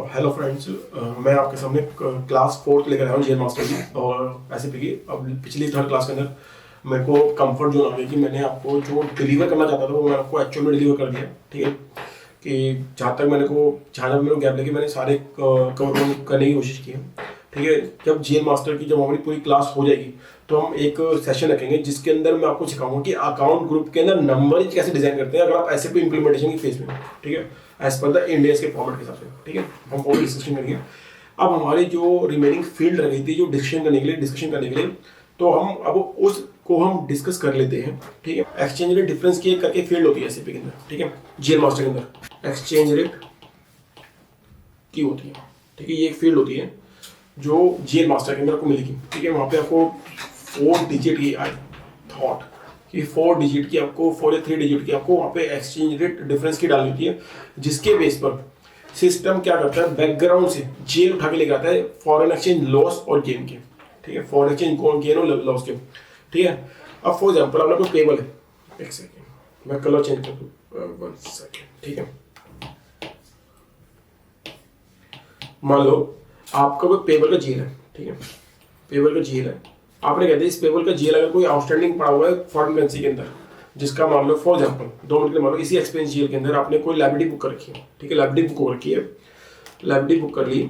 Hello friends, मैं आपके सामने क्लास 4 लेकर आया हूँ जेल मास्टर की। और ऐसे भी अब पिछली थर्ड क्लास के अंदर मेरे को कंफर्ट जोन आ गया कि मैंने आपको जो डिलीवर करना चाहता था वो मैं आपको एक्चुअल में डिलीवर कर दिया। ठीक है कि जहाँ तक मेरे को गैप लेके मैंने सारे कवर करने की कोशिश की है। ठीक है, जब जेल मास्टर की जब हमारी पूरी क्लास हो जाएगी तो हम एक सेशन रखेंगे जिसके अंदर मैं आपको सिखाऊंगा कि अकाउंट ग्रुप के अंदर नंबर कैसे डिजाइन करते हैं अगर आप ऐसे कोई इंप्लीमेंटेशन की फेज में। ठीक है, एज पर द इंडियस के फॉर्मेट के हिसाब से। ठीक है, हम वो डिस्कशन करेंगे। अब हमारी जो रिमेनिंग फील्ड रह गई थी जो डिस्कशन करने के लिए तो हम अब उसको हम डिस्कस कर लेते हैं। ठीक है, एक्सचेंज रेट डिफरेंस की करके फील्ड होती है एसएपी के अंदर। ठीक है, जेल मास्टर के अंदर एक्सचेंज रेट की होती है। ठीक है, ये एक फील्ड होती है जो जेल मास्टर के अंदर आपको मिलेगी। ठीक है, वहाँ पे आपको 4 डिजिट की आई थॉट कि 4 डिजिट की आपको 4 या 3 डिजिट की आपको वहाँ पे एक्सचेंज रेट डिफरेंस की डालनी होती है, जिसके बेस पर सिस्टम क्या करता है बैकग्राउंड से जेल उठा के लेकर आता है फॉरेन एक्सचेंज लॉस और गेन के। ठीक है, फॉरेन एक्सचेंज गेन और लॉस के। ठीक है, अब फॉर एग्जाम्पल अपना कोई टेबल है, एक सेकेंड मैं कलर चेंज कर दूँ, 1 सेकेंड। ठीक है, मान लो आपका कोई पेबल का जेल है। ठीक है, पेबल का जेल है, आपने कहते हैं इस पेबल का जेल अगर कोई आउटस्टैंडिंग पड़ा हुआ है फॉरेन करेंसी के अंदर, जिसका मान लो फॉर एग्जांपल 2 मिनट के मान लो इसी एक्सपेंस जेल के अंदर आपने कोई लाइबिलिटी बुक कर रखी है। ठीक है, लाइबिलिटी बुक हो रखी है, लाइबिलिटी बुक कर ली।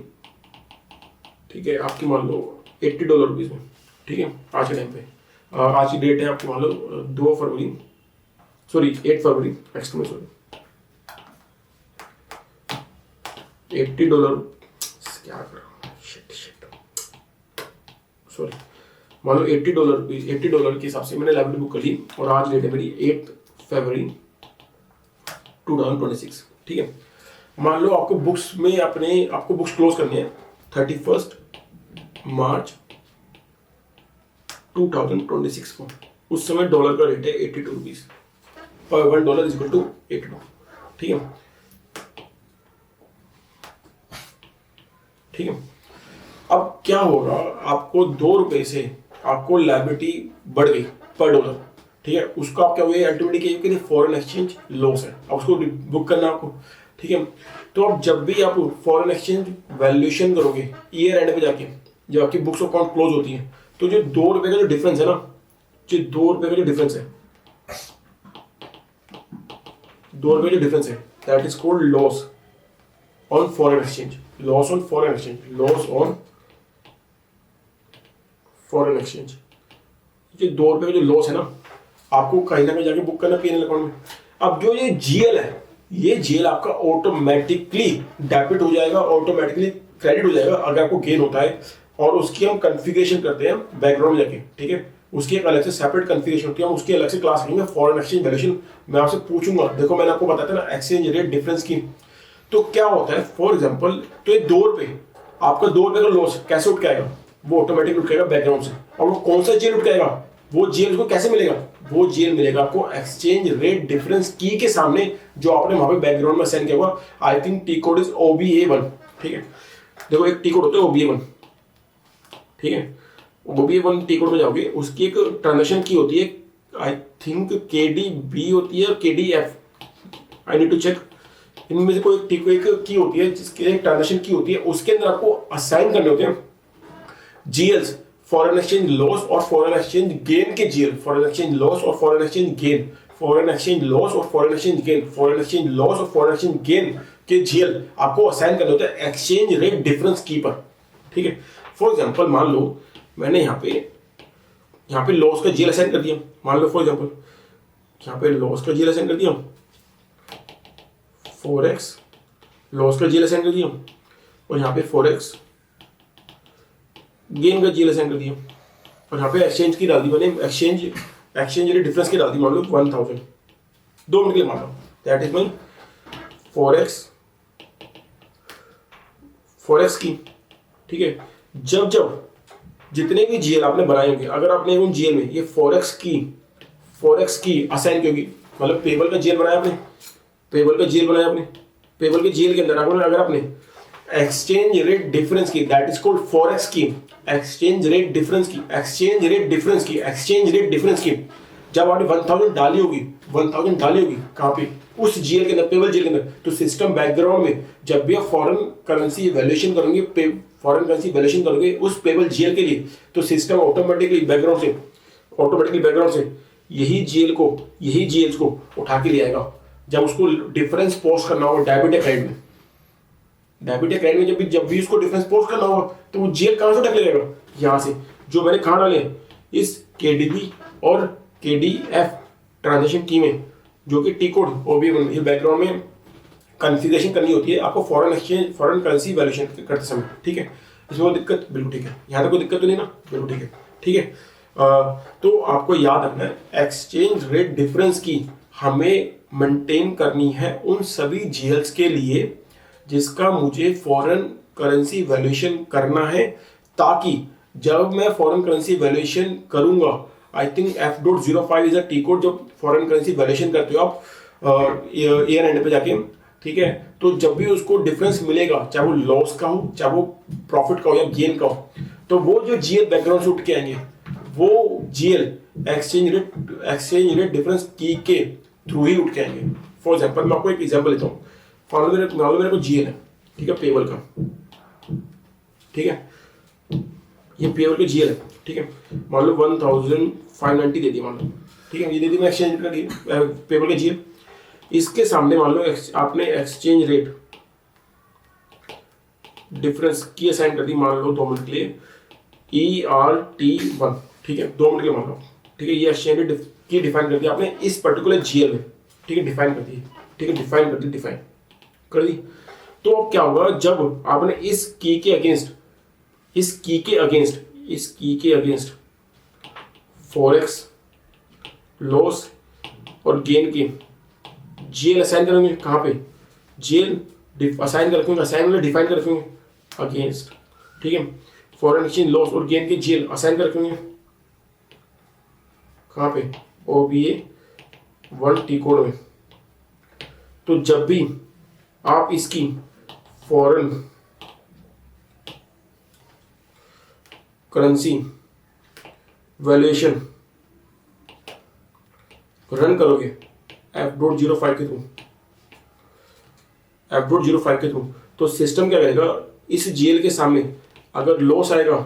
ठीक है, आपकी मान लो $80 में। ठीक है, आज के टाइम पे आज की डेट है आपकी मान लो 8 फरवरी $80 क्या कर रहा हूँ, सॉरी, मान लो $80 के हिसाब से मैंने लाइबिलिटी बुक कर ली और आज डेट है मेरी 8 फरवरी 2026। ठीक है, मान लो आपको बुक्स क्लोज करनी है 31 मार्च 2026 को। उस समय डॉलर का रेट है $82 पर $1 इज इक्वल टू 82। ठीक है, ठीक है, अब क्या होगा, आपको ₹2 से आपको लायबिलिटी बढ़ गई पर डॉलर। ठीक है, उसको आप क्या हुए अल्टीमेटली फॉरेन एक्सचेंज लॉस है, अब उसको बुक करना है आपको। ठीक है, तो अब जब भी आप फॉरेन एक्सचेंज वैल्यूएशन करोगे ईयर एंड पे जाके जब आपकी बुक्स अकाउंट क्लोज होती है तो जो ₹2 का जो डिफरेंस है ना, जो ₹2 का जो डिफरेंस है, $2 का जो डिफरेंस है that is called loss on foreign exchange. Loss on foreign exchange, loss on foreign exchange. जो ₹2 का जो लॉस है ना, आपको कहीं ना कहीं जाके बुक करना पीएनएल अकाउंट में। अब जो ये जीएल है, ये जीएल आपका ऑटोमेटिकली डेबिट हो जाएगा, ऑटोमेटिकली क्रेडिट हो जाएगा अगर आपको गेन होता है, और उसकी हम कॉन्फ़िगरेशन करते हैं बैकग्राउंड में जाके। ठीक है, उसकी एक अलग से सेपरेट कॉन्फ़िगरेशन होती है, हम उसकी अलग से क्लास लेंगे फॉरेन एक्सचेंज वैल्यूएशन। मैं आपसे पूछूंगा, देखो मैंने आपको बताया था ना एक्सचेंज रेट डिफरेंस की, तो क्या होता है फॉर एग्जांपल, तो ये ₹2 आपका $2 का लॉस कैसे उठ के आएगा, वो ऑटोमेटिक उठ के आएगा बैकग्राउंड से। और वो कौन सा जेल उठ के आएगा, वो जेल को कैसे मिलेगा, वो जेल मिलेगा आपको एक्सचेंज रेट डिफरेंस की के सामने जो आपने वहां पे बैकग्राउंड में सेंड किया हुआ। I think T code is OBA1। ठीक है, देखो एक टी कोड होता है OBA1। ठीक है, OBA1 टी कोड में जाओगे, उसकी एक ट्रांजेक्शन की होती है, आई थिंक KDB होती है और KDF, I need to check. इनमें से कोई एक की होती है जिसके एक ट्रांजेक्शन की होती है, उसके अंदर आपको असाइन करने होते हैं जीएल्स, फॉरेन एक्सचेंज लॉस और फॉरेन एक्सचेंज गेन के जीएल, फॉरेन एक्सचेंज लॉस और foreign exchange gain, foreign exchange loss और foreign exchange gain, foreign exchange loss और फॉरेन एक्सचेंज गेन के जीएल आपको असाइन करने होते हैं एक्सचेंज रेट डिफरेंस की पर। ठीक है, फॉर एग्जांपल मान लो मैंने यहाँ पे लॉस का जीएल असाइन कर दिया, मान लो फॉर एग्जांपल यहाँ पे लॉस का जीएल असाइन कर दिया, फॉरेक्स लॉस का जीएल असाइन कर दिया, और यहाँ पे फॉरेक्स गेन का जीएल असाइन कर दिया, और यहाँ पे एक्सचेंज की डाल दी मैंने, एक्सचेंज रेट डिफरेंस की डाल दी मान लो 1000। 2 मिनट के लिए मान लो दैट इज माई फॉरेक्स की। ठीक है, जब जितने भी जीएल आपने बनाए होंगे, अगर आपने उन जीएल में ये फॉरेक्स की असाइन की होगी, मतलब पेबल का जीएल बनाया आपने, पेबल के जीएल के अंदर अगर आपने एक्सचेंज रेट डिफरेंस की, दैट इज कॉल्ड फॉरेक्स की, एक्सचेंज रेट डिफरेंस की जब आपने 1000 डाली होगी, 1000 डाली होगी कहाँ पे, उस जीएल के अंदर, पेबल जीएल के अंदर। तो सिस्टम बैकग्राउंड में जब भी आप फॉरेन करेंसी वैल्यूएशन करेंगे, फॉरेन करेंसी वैल्यूएशन करोगे उस पेबल जीएल के लिए, तो सिस्टम ऑटोमेटिकली बैकग्राउंड से यही जीएल को उठा के ले आएगा। जब उसको डिफरेंस पोस्ट करना होगा डेबिट या क्रेडिट में, जब भी उसको डिफरेंस पोस्ट करना होगा, तो वो जीएल कहाँ से उठा के ले आएगा, यहाँ से, जो मैंने कहाँ डाले इस केडीबी और केडीएफ ट्रांजेक्शन की में, जो कि टी कोड OBA1, ये बैकग्राउंड में कॉन्फ़िगरेशन करनी होती है आपको फॉरेन करेंसी वैल्यूएशन करते समय, ठीक है। इसमें कोई दिक्कत, बिल्कुल ठीक है, यहाँ तक कोई दिक्कत तो नहीं ना, बिल्कुल ठीक है, ठीक है। तो आपको याद रखना है, एक्सचेंज रेट डिफरेंस की हमें मेंटेन करनी है उन सभी जीएल्स के लिए जिसका मुझे फॉरेन करेंसी वैल्यूएशन करना है, ताकि जब मैं फॉरेन करेंसी वैल्यूएशन करूंगा, I think F.05 is a T code, जब फॉरेन करेंसी वैल्यूएशन करते हो आप ईयर एंड पे जाके, ठीक है। तो जब भी उसको डिफरेंस मिलेगा, चाहे वो लॉस का हो, चाहे वो प्रॉफिट का हो या गेन का हो, तो वो जो जीएल बैकग्राउंड से उठ के आएंगे, वो जीएल एक्सचेंज रेट डिफरेंस की के थ्रू ही उठ के आएंगे। फॉर एग्जाम्पल मैं आपको एक एग्जाम्पल लेता हूँ, मान लो मेरे को जीएल है, ठीक है, पेबल का, ठीक है, ये पेबल का जीएल है, ठीक है, मान लो 1590 दे दी, मान लो, ठीक है, ये दे दी मैं एक्सचेंज का पेबल का जीएल। इसके सामने मान लो आपने एक्सचेंज रेट डिफरेंस की असाइन कर दी, मान लो 2 मिनट के लिए ERT1, ठीक है, 2 मिनट के लिए मान लो, ठीक है, ये एक्सचेंज रेट की डिफाइन कर दी आपने इस पर्टिकुलर जीएल में, ठीक है, डिफाइन कर दी, ठीक है, डिफाइन कर दी। तो अब क्या होगा, जब आपने इस की के अगेंस्ट फॉरेक्स लॉस और गेन के जीएल असाइन करेंगे, कहाँ पे, जीएल असाइन कर रखेंगे, डिफाइन कर रखेंगे अगेंस्ट, ठीक है, फॉरेन एक्सचेंज लॉस और गेन के जीएल असाइन कर रखेंगे कहाँ पे, OBA1 टी कोड में। तो जब भी आप इसकी फॉरेन करेंसी वैल्यूएशन रन करोगे F.05 के थ्रू, तो सिस्टम क्या करेगा, इस जीएल के सामने अगर लॉस आएगा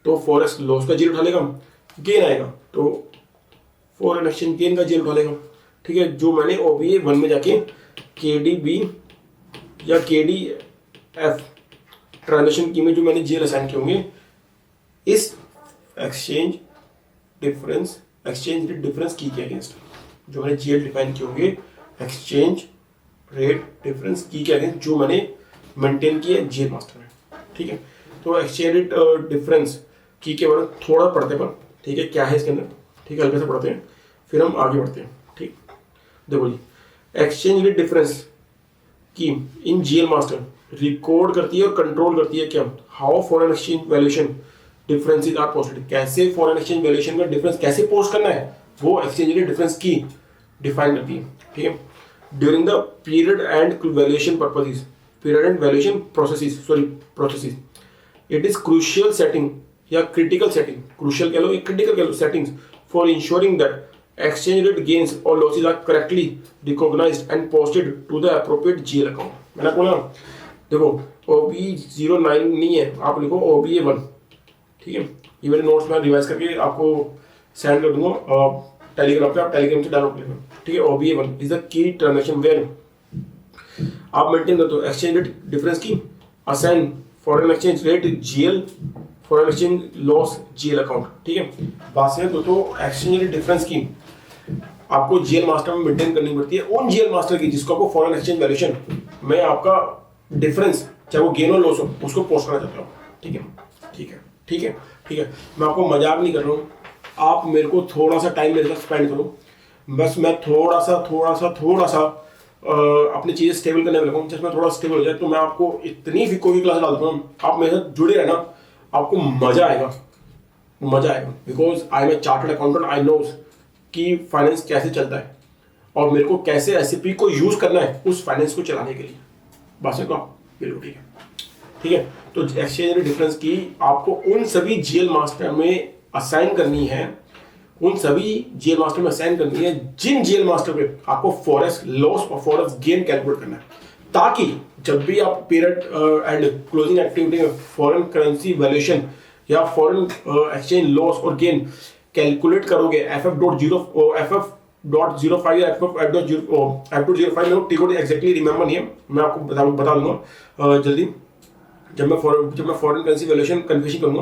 तो फॉरेक्स लॉस का जीएल उठा लेगा, गेन आएगा तो फॉरेन एक्सचेंज गेन का जीएल उठा लेगा, ठीक है। जो मैंने OBA1 में जाके KDB या KDF ट्रांजेक्शन की में जो मैंने जीएल असाइन किए होंगे, इस एक्सचेंज रेट डिफरेंस की के अगेंस्ट जो मैंने जीएल डिफाइन किए होंगे, एक्सचेंज रेट डिफरेंस की के अगेंस्ट जो मैंने मेंटेन किया जीएल मास्टर में, ठीक है। तो एक्सचेंज रेट डिफरेंस की के बारे में थोड़ा पढ़ते हैं, ठीक है, क्या है इसके अंदर, ठीक है, हल्के से पढ़ते हैं, फिर हम आगे बढ़ते हैं, ठीक। देखो जी, एक्सचेंज रेट डिफरेंस की इन जीएल मास्टर रिकॉर्ड करती है और कंट्रोल करती है क्या, how foreign exchange valuation differences are posted, कैसे फॉरेन एक्सचेंज वैल्यूएशन का डिफरेंस कैसे पोस्ट करना है, वो एक्सचेंज रेट डिफरेंस की डिफाइन करती है, ठीक है। During the period end valuation processes it is crucial setting या क्रिटिकल सेटिंग, क्रूशियल कह लो या क्रिटिकल कह लो, settings for ensuring that exchange rate gains or losses are correctly recognized and posted to the appropriate GL account। मैंने बोला देखो OB09 नहीं है, आप लिखो OBA1, ठीक है, ये मेरे नोट्स में रिवाइज करके आपको सेंड कर दूंगा टेलीग्राम पे, आप टेलीग्राम से डाउनलोड कर लेना, ठीक है। OBA1 is the key transaction where आप मेंटेन करते हो एक्सचेंज रेट डिफरेंस की, assign foreign exchange rate GL, foreign exchange loss GL account, ठीक है। बात से तो एक्सचेंज रेट डिफरेंस की आपको जीएल मास्टर में मेंटेन करनी पड़ती है, उन जीएल मास्टर की जिसको आपको फॉरेन एक्सचेंज वैल्यूएशन में आपका डिफरेंस चाहे वो गेन और लॉस हो उसको पोस्ट करना चाहता हूँ, ठीक है, ठीक है, ठीक है, ठीक है। मैं आपको मजाक नहीं कर रहा हूँ, आप मेरे को थोड़ा सा टाइम मेरे साथ स्पेंड करो, बस मैं थोड़ा सा अपनी चीज़ें स्टेबल करने लगा हूँ। जब मैं थोड़ा स्टेबल हो जाए तो मैं आपको इतनी फिको की क्लास डालता हूँ, आप मेरे साथ जुड़े रहना, आपको मजा आएगा, because I am a chartered accountant, I know कि फाइनेंस कैसे चलता है और मेरे को कैसे एसएपी को यूज करना है उस फाइनेंस को चलाने के लिए, बस इतना, बिल्कुल ठीक है, ठीक है। तो एक्सचेंज रेट डिफरेंस की आपको उन सभी जीएल मास्टर में असाइन करनी है उन सभी जीएल मास्टर में असाइन करनी है जिन जीएल मास्टर पे आपको फॉरेक्स लॉस और फॉरेक्स गेन कैलकुलेट करना है, ताकि जब भी आप पीरियड एंड क्लोजिंग एक्टिविटी में फॉरेन करेंसी वैल्यूएशन या फॉरेन एक्सचेंज लॉस और गेन कैलकुलेट करोगे FF.05 या F.05 में टी कोड एग्जैक्टली रिमेंबर नहीं है, मैं आपको बता दूंगा जल्दी जब मैं फॉरेन करेंसी वैल्यूएशन कन्फिगरेशन करूंगा।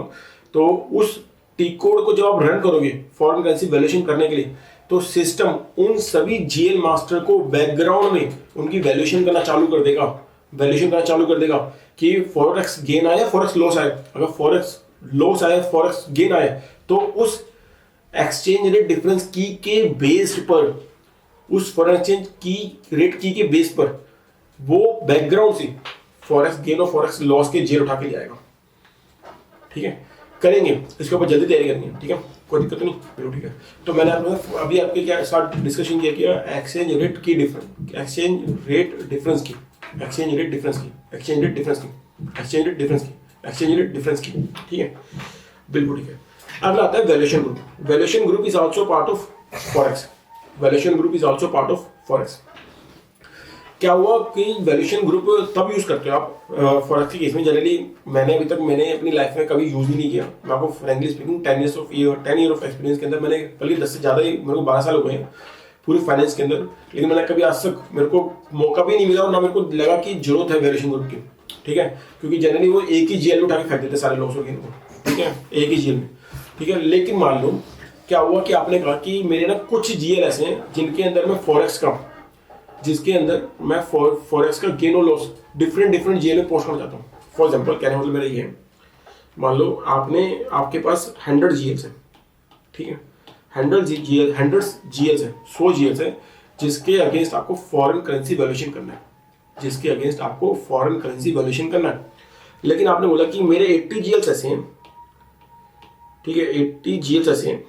तो उस टी कोड को जब आप रन करोगे फॉरेन करेंसी वैल्यूएशन करने के लिए, तो सिस्टम उन सभी जीएल मास्टर को बैकग्राउंड में उनकी वैल्यूएशन करना चालू कर देगा कि फॉरेक्स गेन आया फॉरेक्स लॉस आया। अगर फॉरेक्स लॉस आया फॉरेक्स गेन आया तो उस एक्सचेंज रेट डिफरेंस की के बेस पर, उस फॉरेन एक्सचेंज की रेट की के बेस पर वो बैकग्राउंड से फॉरेक्स गेन और फॉरेक्स लॉस के जेल उठा के ले आएगा। ठीक है, करेंगे इसके ऊपर जल्दी तैयारी करनी है। ठीक है, कोई दिक्कत नहीं, बिल्कुल ठीक है। तो मैंने अभी आपके क्या स्टार्ट डिस्कशन किया एक्सचेंज रेट की डिफरेंस, एक्सचेंज रेट डिफरेंस की, ठीक है, बिल्कुल ठीक है। अगला आता है valuation group. Valuation group is also part of forex. क्या हुआ कि वैल्यूएशन ग्रुप तब यूज करते हो आप फॉरेक्स के केस में। जनरली मैंने अपनी लाइफ में कभी यूज ही नहीं किया। मैं आपको frankly speaking 10 year of experience के अंदर मैंने, बल्कि 10 से ज़्यादा ही, मेरे को 12 साल हो गए हैं पूरी फाइनेंस के अंदर, लेकिन मैंने कभी आज तक मेरे को मौका भी नहीं मिला और ना मेरे को लगा कि जरूरत है वैल्यूएशन ग्रुप की। ठीक है, क्योंकि जनरली वो एक ही जेल में उठा के फेंक देते सारे लोग को। ठीक है, एक ही जेल में। ठीक है, लेकिन मान लो क्या हुआ कि आपने कहा कि मेरे ना कुछ जीएल ऐसे हैं जिनके अंदर मैं फॉरेक्स का गेन और लॉस डिफरेंट जीएल में पोस्ट करना चाहता हूँ। फॉर एग्जांपल कहने मतलब मेरा ये है, मान लो आपके पास 100 जीएल्स है। ठीक है, 100 जीएल्स है, 100 जीएल्स है जिसके अगेंस्ट आपको फॉरेन करेंसी वैल्यूएशन करना है। लेकिन आपने बोला कि मेरे 80 जीएल्स ऐसे हैं। ठीक है, 80 जीएल्स ऐसे हैं,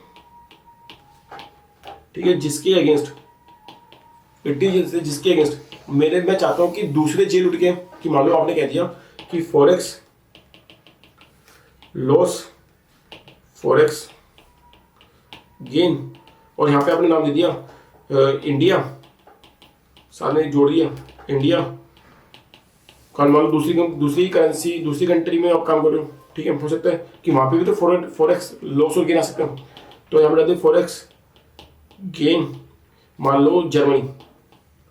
ठीक है, जिसके अगेंस्ट मैं चाहता हूं कि दूसरे जेल उठ के, कि मान लो आपने कह दिया कि फॉरेक्स लॉस फॉरेक्स गेन, और यहां पे आपने नाम दे दिया इंडिया, साथ में जोड़ दिया इंडिया। मान लो दूसरी करेंसी दूसरी कंट्री में आप काम कर रहे हो। ठीक है, हो सकता है कि वहां पे भी तो फॉरेक्स लॉस और गेन आ सकते हो। तो यहाँ पर फॉरेक्स गेन, मान लो जर्मनी,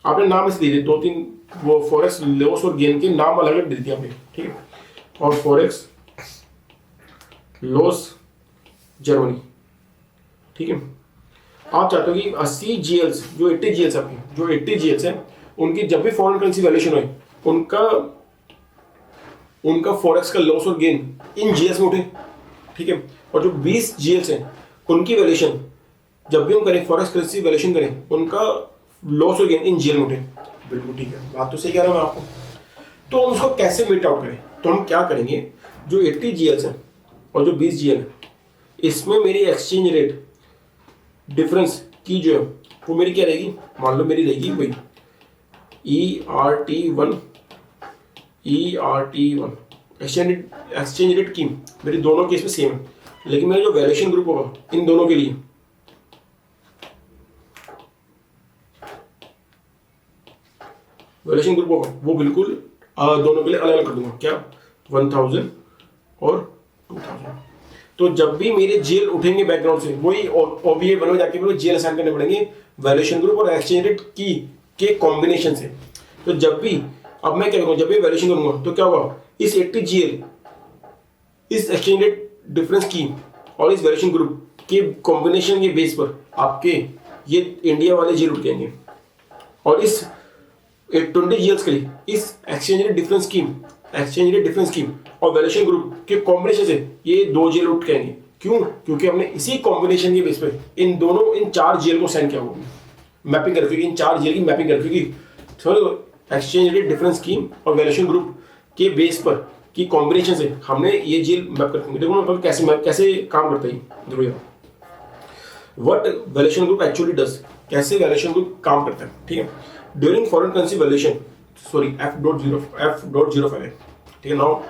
आपने नाम ऐसे दे दिए 2-3 वो फॉरेक्स लॉस और गेन के नाम अलग अलग दे दिए आपने। ठीक है, और फॉरेक्स लॉस जर्मनी। ठीक है, आप चाहते हो कि 80 जीएल्स जो 80 जीएल्स हैं उनकी जब भी फॉरेन करेंसी वैल्यूएशन हो उनका फॉरेक्स का लॉस और गेन इन जीएल्स में उठे। ठीक है, और जो 20 जीएल्स हैं उनकी वैल्यूएशन जब भी हम करें फॉरेक्स करेंसी वैल्यूएशन करें, उनका लॉस और गेन इन जीएल में उठे। बिल्कुल ठीक है, बात तो सही कह रहा हूं मैं आपको। तो हम उसको कैसे मेट आउट करें? तो हम क्या करेंगे, जो 80 जीएल्स हैं और जो 20 जीएल है, इसमें मेरी एक्सचेंज रेट डिफरेंस की जो है वो मेरी क्या रहेगी, मान लो मेरी रहेगी वही ERT1 एक्सचेंज रेट की मेरी दोनों केस में सेम है। लेकिन मेरा जो वैल्यूएशन ग्रुप होगा इन दोनों के लिए, वैल्यूएशन ग्रुप होगा वो बिल्कुल दोनों के लिए अलग अलग कर दूंगा। क्या 1000 और 2000। तो जब भी मेरे जेल उठेंगे बैकग्राउंड से, वही ओबीए वन में जाके मेरे जेल असाइन करने पड़ेंगे वैल्यूएशन ग्रुप और एक्सचेंज रेट की के कॉम्बिनेशन से। तो जब भी अब मैं क्या करूँगा, जब भी वैल्यूएशन करूंगा तो क्या होगा, इस 80 जीएल इस एक्सचेंज रेट डिफरेंस की और इस वैल्यूएशन ग्रुप के कॉम्बिनेशन के बेस पर आपके ये इंडिया वाले जेल उठ जाएंगे, और इस 20 जीएल्स के लिए इस एक्सचेंज रेट डिफरेंस की और वैल्यूएशन ग्रुप के कॉम्बिनेशन से ये 2 जेल उठ जाएंगे। क्यों? क्योंकि हमने इसी कॉम्बिनेशन के बेस पर इन 4 जेल को साइन किया हुआ, मैपिंग कर रखी, इन 4 जेल की मैपिंग कर रखी। एक्सचेंज रेट डिफरेंस स्कीम और वैल्यूएशन ग्रुप के बेस पर की कॉम्बिनेशन से हमने ये जेल मैप कर देंगे। देखो मतलब कैसे काम करता है देखो what valuation group actually does, कैसे वैल्यूएशन ग्रुप काम करता है। ठीक है, during foreign currency valuation F.05 है। ठीक है, now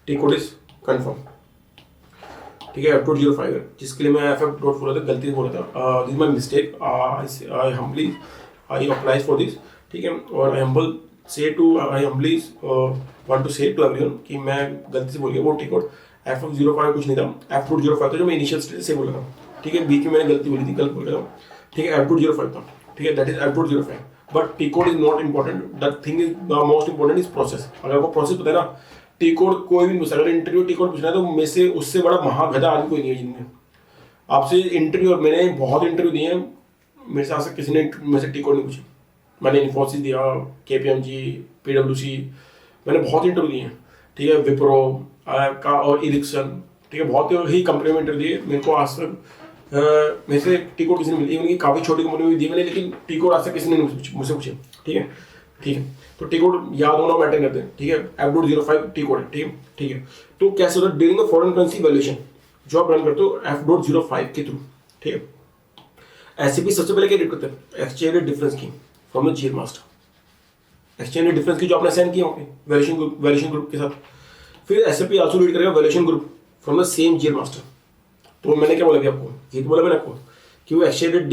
T code is confirm. ठीक है, F.05 है, जिसके लिए मैं FF डॉट बोला था, गलती से बोला था, this my mistake, I humbly I applies for this, ठीक है। और I humbly want to say to everyone कि मैं गलती से बोल गया, वो टी कोड FF05 कुछ नहीं था, F.05 था जो मैं इनिशियल स्टेज से बोला था, ठीक है। बीच में मैंने गलती बोली थी, गलत बोल रहा था, ठीक है। F.05 था, ठीक है, that is F.05, but T code is not important, the thing is the most important is process. अगर आपको प्रोसेस पता है ना, टी कोड कोई भी पूछता है, अगर इंटरव्यू टी कोड पूछना है तो मेरे से उससे बड़ा महागधा आदमी कोई नहीं है जिनमें आपसे इंटरव्यू, और मैंने बहुत इंटरव्यू दिए हैं, मेरे से आज तक किसी ने मेरे से टी कोड नहीं पूछी। मैंने इन्फोसिस दिया, KPMG, PwC, मैंने बहुत इंटरव्यू दिए हैं, ठीक है, विप्रो का और इरिक्सन, ठीक है, बहुत ही कंपनी में इंटरव्यू दिए। मेरे को आज तक मेरे से टी कोड किसी ने मिली, उनकी काफ़ी छोटी कंपनी में दिए मैंने, लेकिन टी कोड आज तक किसी ने मुझसे पूछे, ठीक है, ठीक है। तो टी कोड याद होना मैटर करते हैं, ठीक है। F.05 टी कोड है, ठीक है, ठीक है। तो कैसे होता है during the foreign currency valuation, जो आप रन करते हो F.05 के थ्रू, ठीक है। SAP सबसे पहले क्या रीड करते हैं, एक्सचेंज रेट डिफरेंस की from the GL master, exchange rate difference की जो आपने साइन किए होंगे वैल्यूएशन ग्रुप के साथ। फिर SAP आल्सो रीड करेगा valuation group from the same GL master. तो मैंने क्या बोला अभी आपको, ये तो बोला मैंने आपको कि वो एक्सचेंज रेट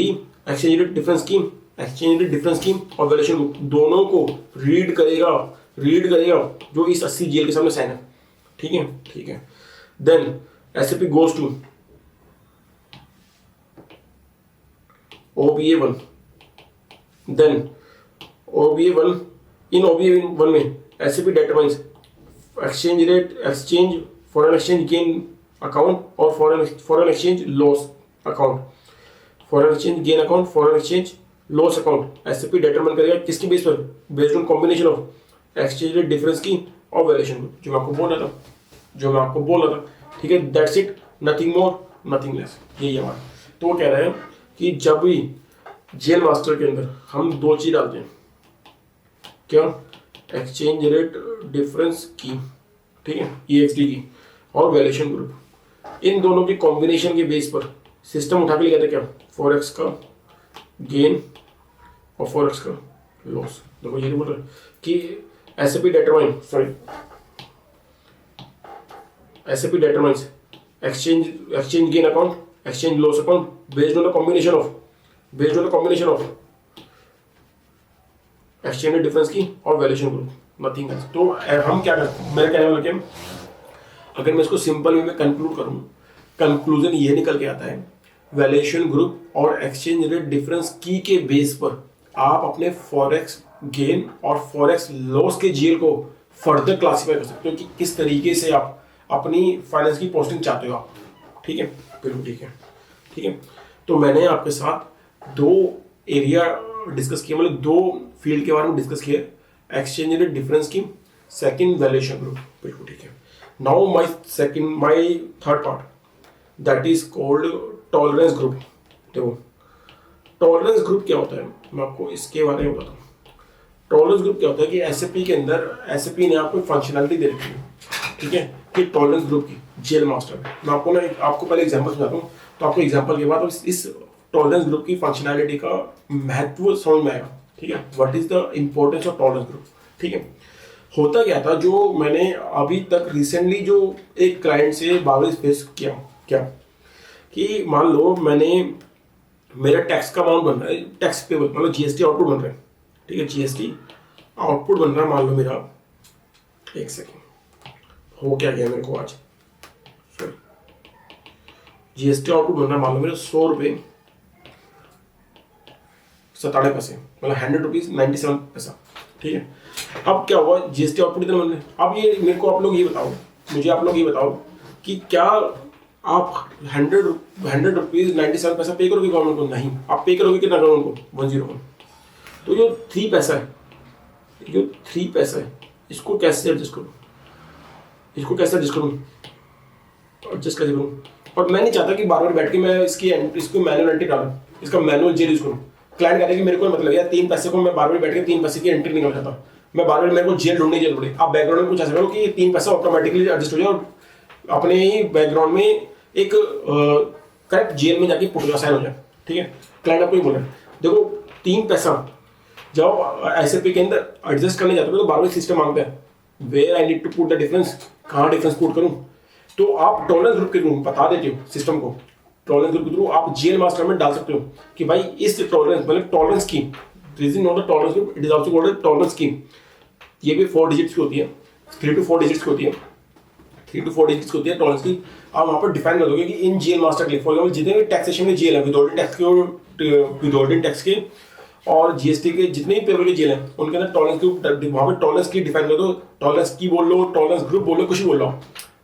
डिफरेंस स्कीम और वैल्यूएशन ग्रुप दोनों को रीड करेगा जो इस 80 GL के सामने साइन है, ठीक है, ठीक है। Then SAP goes to OBA1, then OBA1, in OBA1 में SAP determines exchange foreign exchange gain account और foreign exchange loss account, foreign exchange gain account, foreign exchange loss account SAP determine करेगा किसकी base पर, based on combination of exchange rate difference की और valuation group, जो मैं आपको बोल रहा था, ठीक है। That's it, nothing more nothing less, यही है हमारा। तो वो कह रहे हैं कि जब भी GL मास्टर के अंदर हम दो चीज डालते हैं, क्या, एक्सचेंज रेट डिफरेंस की, ठीक है, EXD की, और वैल्यूएशन ग्रुप, इन दोनों के कॉम्बिनेशन के बेस पर सिस्टम उठा के ले गया था क्या, फॉरेक्स का गेन और फॉरेक्स का लॉस। देखो ये बोल रहा है कि SAP determines exchange gain account, exchange loss account based on the combination of exchange rate difference की और वैल्यूएशन ग्रुप, नथिंग एल्स। तो हम क्या करते हैं, मेरा कहने वाला क्या, अगर मैं इसको सिंपल वे में कंक्लूड करूं, कंक्लूजन ये निकल के आता है, वैल्यूएशन ग्रुप और एक्सचेंज रेट डिफरेंस की के बेस पर आप अपने फॉरेक्स गेन और फॉरेक्स लॉस के GL को फर्दर क्लासीफाई कर सकते हो कि किस तरीके से आप अपनी फाइनेंस की पोस्टिंग चाहते हो आप, ठीक है, बिल्कुल ठीक है, ठीक है। तो मैंने आपके साथ दो एरिया डिस्कस किया, मतलब दो फील्ड के बारे में डिस्कस किया, एक्सचेंज रेट डिफरेंस की, सेकंड वैल्यूएशन ग्रुप, बिल्कुल ठीक है। Now my third part, that is called tolerance group. देखो टॉलरेंस ग्रुप क्या होता है, मैं आपको इसके बारे में बताता हूँ। टॉलरेंस ग्रुप क्या होता है कि SAP के अंदर SAP ने आपको फंक्शनलिटी दे रखी है, ठीक है, कि टॉलरेंस ग्रुप की GL मास्टर में। मैं आपको पहले एग्जांपल समझाता हूँ, तो आपको एग्जांपल के बाद इस टॉलरेंस ग्रुप की फंक्शनलिटी का महत्व समझ में आएगा, ठीक है। What is the importance of tolerance group, ठीक है। होता क्या था, जो मैंने अभी तक रिसेंटली जो एक क्लाइंट से बावली फेस किया, क्या कि मान लो मेरा टैक्स का अमाउंट बन रहा है, टैक्स पेबल मतलब GST आउटपुट बन रहा है, ठीक है, GST आउटपुट बन रहा है, मान लो मेरा, एक सेकेंड, हो क्या गया मेरे को आज, सॉरी, GST आउटपुट बन रहा है, मान लो मेरा 100 रुपये 97 पैसे, मतलब 100 रुपीज 97 पैसा, ठीक है। अब क्या हुआ, GST आउटपुट इतना बन रहा है। अब ये मेरे को आप लोग ये बताओ कि क्या आप 100 रुपीज 97 पैसा पे करोगे गवर्नमेंट को? नहीं, आप पे करोगे कितना गवर्नमेंट को, 101। तो जो 3 पैसा है, इसको कैसे एडजस्ट करूँ, एडजस्ट कैसे करूँ? और मैं नहीं चाहता कि बार बार बैठ के मैं इसको मैनुअल एंट्री डालूँ, इसका मैनुअल जेल यूज करूँ। क्लाइंट कहते हैं कि मेरे को मतलब यार 3 पैसे को मैं बार बार बैठ के 3 पैसे की एंट्री निकल जाता, मैं बार बार मेरे को जेल ढूंढनी जरूर पड़े। आप बैकग्राउंड में कुछ ऐसा करो कि 3 पैसा ऑटोमेटिकली एडजस्ट हो जाए और अपने ही बैकग्राउंड में एक करेक्ट जेल में जाके पुट साइन हो जाए, ठीक है। क्लाइंट आपको ही बोल रहे हैं, देखो 3 पैसा जब SAP के अंदर एडजस्ट करने जाते हो तो बार बार सिस्टम मांगता है where I need to put the difference, कहाँ डिफरेंस पुट करूँ, तो आप टॉलरेंस ग्रुप के थ्रू बता देते हो सिस्टम को, टॉलरेंस ग्रुप के थ्रू आप जीएल मास्टर में डाल सकते हो कि भाई इस टॉलरेंस मतलब tolerance scheme, reason not the tolerance group, it is also called tolerance scheme. ये भी 4 डिजिट्स की होती है, 3 to 4 डिजिट्स की होती है, 3 to 4 डिजिट्स की होती है टॉलरेंस की। आप वहाँ पर डिफाइन कर दोगे कि इन जीएल मास्टर के लिए फॉर एग्जाम्पल जितने भी टैक्सेशन में जीएल है विदाउट टैक्स के और जीएसटी के जितने भी पेपर के जेल हैं उनके अंदर टॉलरेंस की वहाँ पे टॉलरेंस की डिफाइन कर दो, टॉलरेंस की बोल लो, टॉलरेंस ग्रुप बोल लो, कुछ भी बोल लो,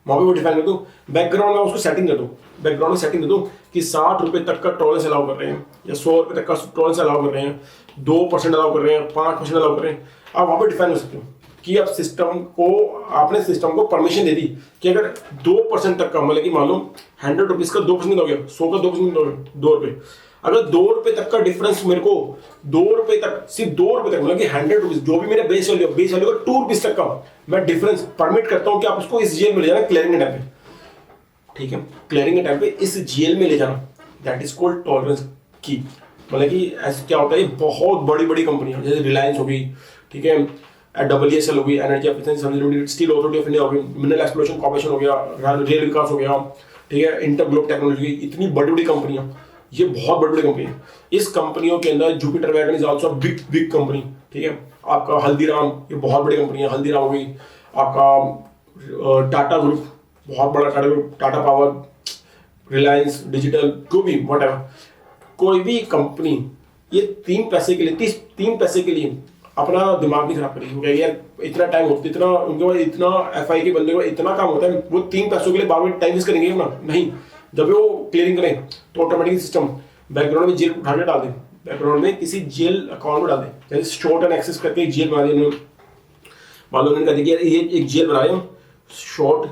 वहाँ पे वो डिफाइन कर दो। बैकग्राउंड में उसको सेटिंग कर दो, बैकग्राउंड में सेटिंग कर दो कि 60 रुपये तक का टॉलरेंस अलाउ कर रहे हैं या 100 रुपये तक का टॉलरेंस अलाउ कर रहे हैं, 2% अलाउ कर रहे हैं, 5% अलाउ कर रहे हैं। आप वहाँ पर डिफाइन कर सकते हो कि आप सिस्टम को, आपने सिस्टम को परमिशन दे दी कि अगर 2% तक का मतलब कि मान लो 100 रुपीज़ का 2% हो गया, 100 का 2% हो गया, 2 रुपये, अगर 2 रुपये तक का डिफरेंस मेरे को 2 रुपये तक, सिर्फ 2 रुपये तक मतलब कि 100 रुपीज़ जो भी मेरे बेस वैल्यू का 2 रुपीज़ तक का मैं डिफरेंस परमिट करता हूँ कि आप उसको इस जेल में ले जाना क्लियरिंग के टाइम पे, ठीक है, क्लियरिंग के टाइम पे इस जेल में ले जाना, दैट इज कॉल्ड टॉलरेंस की। मतलब कि ऐसे क्या होता है, बहुत बड़ी बड़ी कंपनियां जैसे रिलायंस हो गई, ठीक है, WSL हो गई, energy efficiency, steel authority of India हो गई, मिनरल एक्सप्लोरेशन कॉर्पोरेशन हो गया, रेल विकास हो गया, ठीक है, इंटरग्लोब टेक्नोलॉजी, इतनी बड़ी बड़ी कंपनियां, ये बहुत बड़ी बड़ी कंपनी है। इस कंपनियों के अंदर Jupiter wagon is also big company, ठीक है। आपका हल्दीराम, ये बहुत बड़ी कंपनी है, हल्दीराम हो गई, आपका टाटा ग्रुप, बहुत बड़ा Tata group, Tata power, Reliance digital, जो भी व्हाटएवर, कोई भी कंपनी ये 3 पैसे के लिए 3 पैसे के लिए अपना दिमाग नहीं खराब करेगी यार, इतना टाइम होता है, इतना उनके पास, इतना एफआई के बंदे को इतना काम होता है, वो 3 पैसों के लिए बार बार टाइम वेस्ट करेंगे ना, नहीं। जब वो क्लियरिंग करें तो ऑटोमेटिक सिस्टम बैकग्राउंड में जेल उठा के डाल दे, बैकग्राउंड में किसी जेल अकाउंट में डाल दे, जैसे शॉर्ट एंड एक्सेस करके एक जेल बना दिया, मान लो उन्होंने कहा कि ये एक जेल बनाया शॉर्ट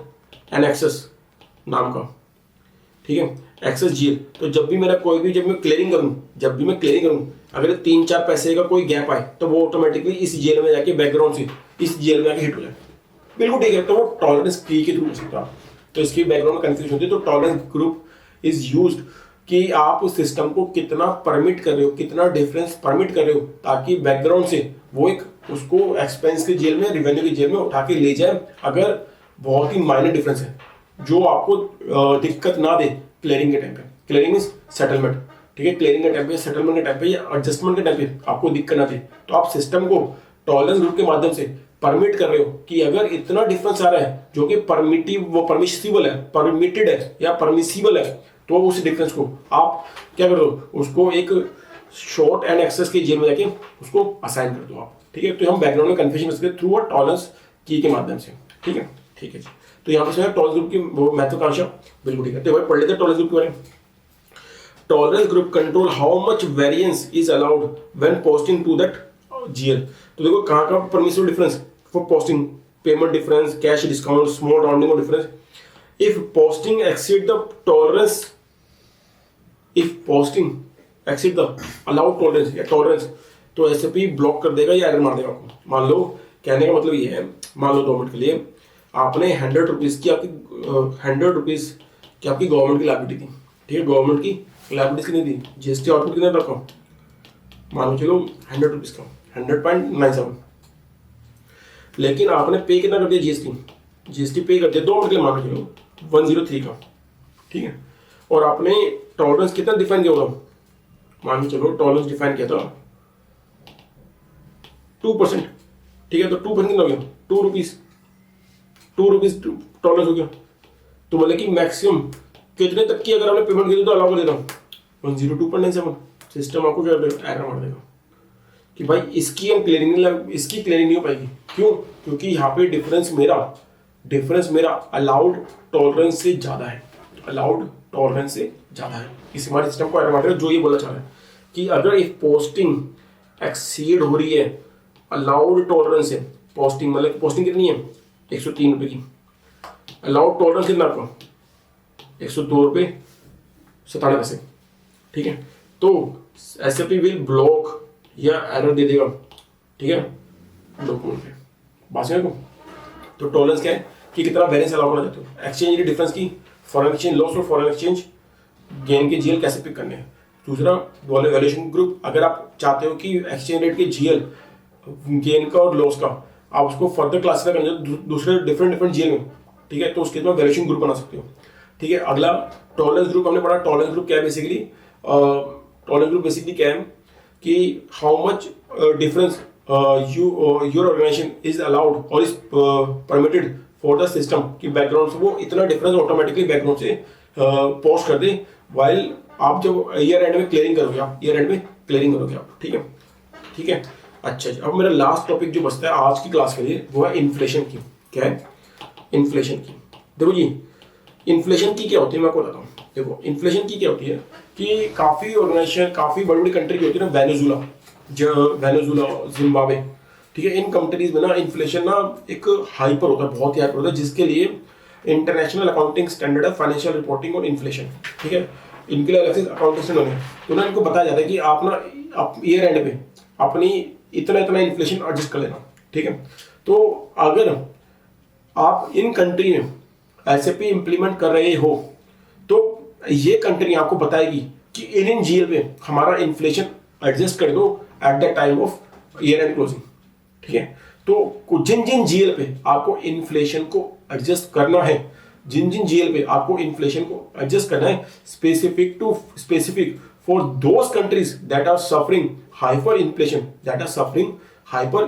एंड एक्सेस नाम का, ठीक है, एक्सेस जेल। तो जब भी मैं क्लियरिंग करूं, अगर 3-4 पैसे का कोई गैप आए तो वो ऑटोमेटिकली इस जेल में जाके बैकग्राउंड से इस जेल में जाके हिट हो जाए, बिल्कुल ठीक है। तो वो टॉलरेंस की के थ्रू हो सकता है, तो इसकी बैकग्राउंड में कंफ्यूजन होती है। तो टॉलरेंस ग्रुप इज यूज्ड कि आप उस सिस्टम को कितना परमिट कर रहे हो, कितना डिफरेंस परमिट कर रहे हो, ताकि बैकग्राउंड से वो एक उसको एक्सपेंस के जेल में, रेवेन्यू की जेल में उठा के ले जाए, अगर बहुत ही माइनर डिफरेंस है जो आपको दिक्कत ना दे क्लियरिंग के टाइम पे। क्लियरिंग इज सेटलमेंट, ठीक है, क्लियरिंग के टाइम पे, सेटलमेंट के टाइम पे या एडजस्टमेंट के टाइम पे आपको दिक्कत ना दे, तो आप सिस्टम को टॉलरेंस ग्रुप के माध्यम से परमिट कर रहे हो कि अगर इतना डिफरेंस आ रहा है जो कि परमिसिबल है, परमिटेड है या परमिसिबल है, तो उस डिफरेंस को आप क्या कर दो, उसको एक शॉर्ट एंड एक्सेस के जेल में जाके उसको असाइन कर दो आप, ठीक है। तो हम बैकग्राउंड में कन्फ्यूजन कर सकते हैं थ्रू अ टॉलरेंस की के माध्यम से, ठीक है, ठीक है जी। तो यहाँ पे टॉलरेंस ग्रुप की महत्वाकांक्षा बिल्कुल ठीक है। तो पढ़ लेते हैं टॉलरेंस ग्रुप के बारे में। Tolerance group control how much variance is allowed when posting to that GL. तो देखो कहाँ का permissible difference for posting, payment difference, cash discount, small rounding off difference. If posting exceed the tolerance, if posting exceed the allowed tolerance या tolerance, तो SAP block कर देगा या error मार देगा आपको। मान लो, कहने का मतलब ये है, मान लो 2 मिनट के लिए आपने 100 रुपीज़ की आपकी 100 रुपीज़ की आपकी गवर्नमेंट की लाइबिलिटी थी, ठीक है, गवर्नमेंट की लाइबिलिटी कितनी थी, जीएसटी आउटपुट कितना रखा, मान लो चलो 100 रुपीज़ का 100.97, लेकिन आपने पे कितना कर दिया, जीएसटी पे कर दिया 2 मिनट के लिए, मान लो चलो 103 का, ठीक है, और आपने टॉलरेंस कितना डिफाइन किया होगा, मान लो चलो टॉलरेंस डिफाइन किया था 2%, ठीक है, तो 2% कितना हो गया, 2 रुपीज़ टॉलरेंस हो गया। तो मतलब कि मैक्सिमम कितने तक की अगर आपने पेमेंट की तो अलाउ कर देता हूँ 102.97, सिस्टम आपको क्या करेगा, एरर मार देगा कि भाई इसकी क्लियरिंग नहीं हो पाएगी। क्यों? क्योंकि यहाँ पे डिफरेंस मेरा अलाउड टॉलरेंस से ज़्यादा है, इस हमारे सिस्टम को एरर मार देगा। जो ये बोला चाह रहा है कि अगर एक पोस्टिंग एक्सीड हो रही है अलाउड टॉलरेंस से, पोस्टिंग मतलब पोस्टिंग कितनी है 103 रुपये की, अलाउड टॉलरेंस कितना आपका 102 रुपये 97 पैसे, ठीक है, तो एसएपी विल ब्लॉक या एरर दे देगा, ठीक है, डॉक्यूमेंट पे बात को। तो टॉलरेंस क्या है कि कितना बैलेंस अलाउ करना चाहते हो, एक्सचेंज रेट डिफरेंस की, फॉरेन एक्सचेंज लॉस और फॉरेन एक्सचेंज गेन के जीएल कैसे पिक करने हैं। दूसरा वैल्यूएशन ग्रुप, अगर आप चाहते हो कि एक्सचेंज रेट के जीएल गेन का और लॉस का आप उसको फर्दर क्लासिफाई करना दूसरे डिफरेंट जीएल में, ठीक है, तो उसके बाद वैल्यूएशन ग्रुप बना सकते हो। ठीक है, अगला टॉलरेंस ग्रुप हमने पढ़ा। टॉलरेंस ग्रुप क्या है बेसिकली? टॉलरेंस ग्रुप बेसिकली क्या है कि how much difference your organisation is allowed और is permitted for the system की बैकग्राउंड से वो इतना डिफरेंस ऑटोमेटिकली बैकग्राउंड से पोस्ट कर दे वाइल आप जब ईयर एंड में क्लियरिंग करोगे, आप ईयर एंड में क्लियरिंग करोगे आप। ठीक है, ठीक है। अच्छा जी, अब मेरा लास्ट टॉपिक जो बचता है आज की क्लास के लिए वो है इन्फ्लेशन की। क्या है? इन्फ्लेशन की। देखो जी, इन्फ्लेशन की क्या होती है मैं आपको बताता हूँ। देखो इन्फ्लेशन की क्या होती है कि काफी ऑर्गेनाइजेशन, काफी बड़ी बड़ी कंट्री की होती है ना, वेनेजुला, जिम्बाब्वे, ठीक है, इन कंट्रीज में ना इन्फ्लेशन ना एक हाइपर होता है, बहुत ही हाइपर होता है, जिसके लिए इंटरनेशनल अकाउंटिंग स्टैंडर्ड है फाइनेंशियल रिपोर्टिंग और इन्फ्लेशन। ठीक है, इनके लिए अलग से अकाउंटिंग स्टैंडर्ड है। तो ना इनको बताया जाता है कि आप ना आप ईयर एंड पे अपनी इतना इतना इन्फ्लेशन एडजस्ट कर लेना। ठीक है, तो अगर आप इन कंट्री में एसएपी इंप्लीमेंट कर रहे हो तो ये कंट्री आपको बताएगी कि इन जीएल पे हमारा इन्फ्लेशन एडजस्ट कर दो at the time of year and closing. ठीक है, तो जिन जिन जीएल पे आपको इन्फ्लेशन को एडजस्ट करना है, जिन जिन जीएल पे आपको इन्फ्लेशन को एडजस्ट करना है, specific for those countries that are suffering hyper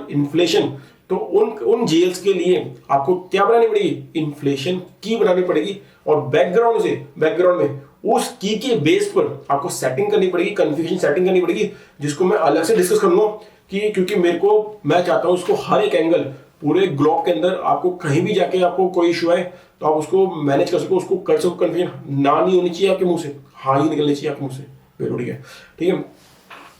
inflation, तो उन जीएल्स के लिए आपको क्या बनानी पड़ेगी? इन्फ्लेशन की बनानी पड़ेगी। और बैकग्राउंड में उस की के बेस पर आपको सेटिंग करनी पड़ेगी, कन्फिगरेशन सेटिंग करनी पड़ेगी, जिसको मैं अलग से डिस्कस करूंगा कि क्योंकि मैं चाहता हूं उसको हर एक एंगल पूरे ग्लोब के अंदर आपको कहीं भी जाके आपको कोई इशू है तो आप उसको मैनेज कर सको, उसको कर सको। कन्फ्यूजन ना नहीं होनी चाहिए आपके मुंह से, हाँ ही निकलनी चाहिए आपके मुंह से। बिल्कुल ठीक है, ठीक है।